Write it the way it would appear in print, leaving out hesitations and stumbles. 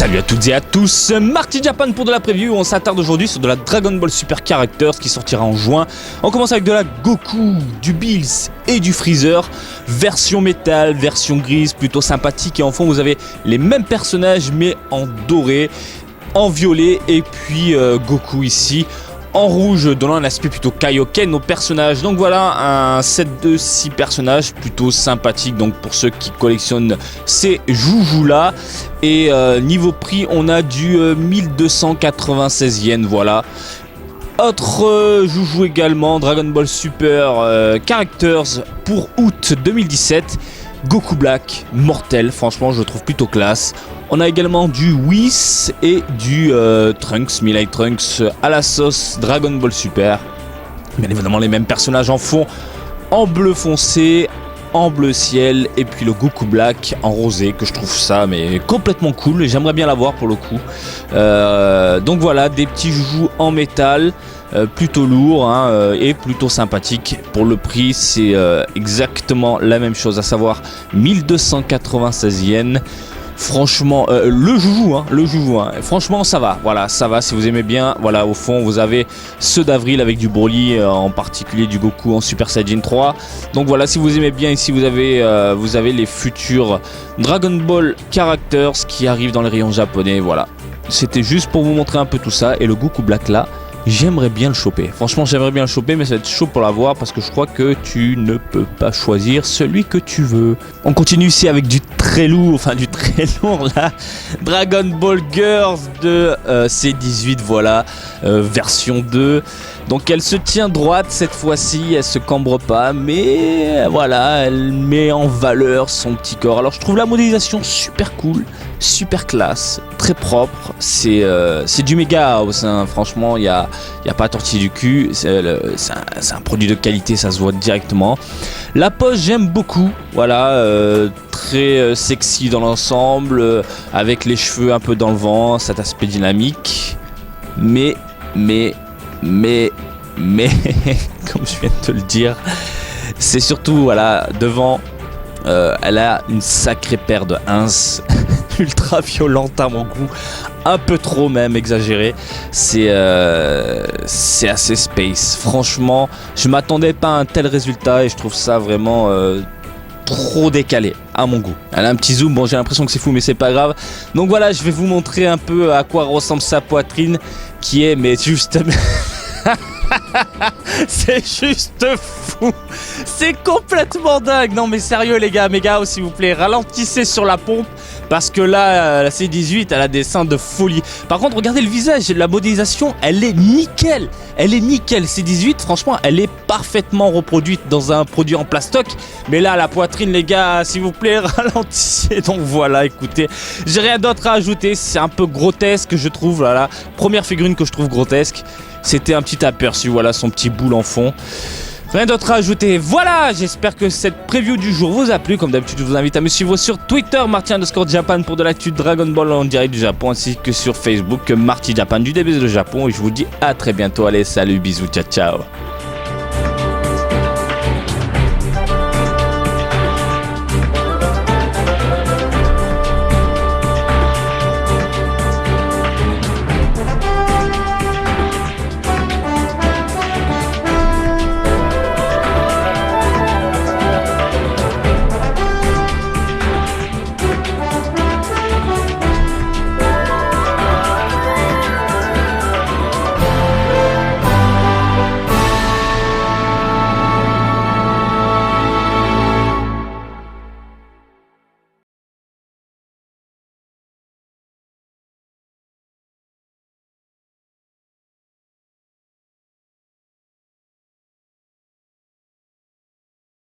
Salut à toutes et à tous, Marty Japan pour de la preview. On s'attarde aujourd'hui sur de la Dragon Ball Super Characters qui sortira en juin. On commence avec de la Goku, du Bills et du Freezer. Version métal, version grise, plutôt sympathique. Et en fond vous avez les mêmes personnages mais en doré, en violet. Et puis Goku ici en rouge, donnant un aspect plutôt Kaioken aux personnages. Donc voilà, un set de 6 personnages plutôt sympathique, donc pour ceux qui collectionnent ces joujoux là. Et niveau prix, on a du 1296 yens, voilà. Autre joujou également, Dragon Ball Super Characters pour août 2017. Goku Black, mortel, franchement je le trouve plutôt classe. On a également du Whis et du Trunks, Milai Trunks à la sauce Dragon Ball Super. Bien évidemment les mêmes personnages en fond, en bleu foncé, en bleu ciel, et puis le Goku Black en rosé, que je trouve ça mais complètement cool et j'aimerais bien l'avoir pour le coup. Donc voilà, des petits joujoux en métal. Plutôt lourd hein, et plutôt sympathique. Pour le prix c'est exactement la même chose, à savoir 1296 yens. Franchement le joujou hein, franchement ça va, voilà, ça va si vous aimez bien. Voilà, au fond vous avez ceux d'avril avec du Broly, en particulier du Goku en Super Saiyan 3. Donc voilà, si vous aimez bien, ici vous avez les futurs Dragon Ball Characters qui arrivent dans les rayons japonais. Voilà, c'était juste pour vous montrer un peu tout ça. Et le Goku Black là, j'aimerais bien le choper, franchement j'aimerais bien le choper, mais ça va être chaud pour l'avoir parce que je crois que tu ne peux pas choisir celui que tu veux. On continue ici avec du très lourd, là, Dragon Ball Girls de C18, voilà, version 2. Donc elle se tient droite cette fois-ci, elle se cambre pas, mais voilà, elle met en valeur son petit corps. Alors je trouve la modélisation super cool, super classe, très propre. C'est du méga house, hein. Franchement il y a pas à tortiller du cul, c'est un produit de qualité, ça se voit directement. La pose j'aime beaucoup, voilà, très sexy dans l'ensemble, avec les cheveux un peu dans le vent, cet aspect dynamique, mais comme je viens de te le dire, c'est surtout voilà, devant elle a une sacrée paire de ins ultra violente à mon goût, un peu trop même exagéré. C'est assez space, franchement je m'attendais pas à un tel résultat et je trouve ça vraiment trop décalé à mon goût. Elle a un petit zoom, bon j'ai l'impression que c'est fou mais c'est pas grave. Donc voilà, je vais vous montrer un peu à quoi ressemble sa poitrine, qui est mais juste c'est juste fou, c'est complètement dingue. Non mais sérieux les gars, s'il vous plaît, ralentissez sur la pompe parce que là la C18 elle a des seins de folie. Par contre regardez le visage, la modélisation elle est nickel, C18 franchement elle est parfaitement reproduite dans un produit en plastoc. Mais là la poitrine les gars, s'il vous plaît ralentissez. Donc voilà, écoutez, j'ai rien d'autre à ajouter, c'est un peu grotesque je trouve. Voilà, première figurine que je trouve grotesque. C'était un petit aperçu, voilà son petit boule en fond. Rien d'autre à ajouter. Voilà, j'espère que cette preview du jour vous a plu. Comme d'habitude, je vous invite à me suivre sur Twitter, Marty_Japan pour de l'actu Dragon Ball en direct du Japon, ainsi que sur Facebook, Marty Japan du DBZ de Japon. Et je vous dis à très bientôt. Allez, salut, bisous, ciao, ciao.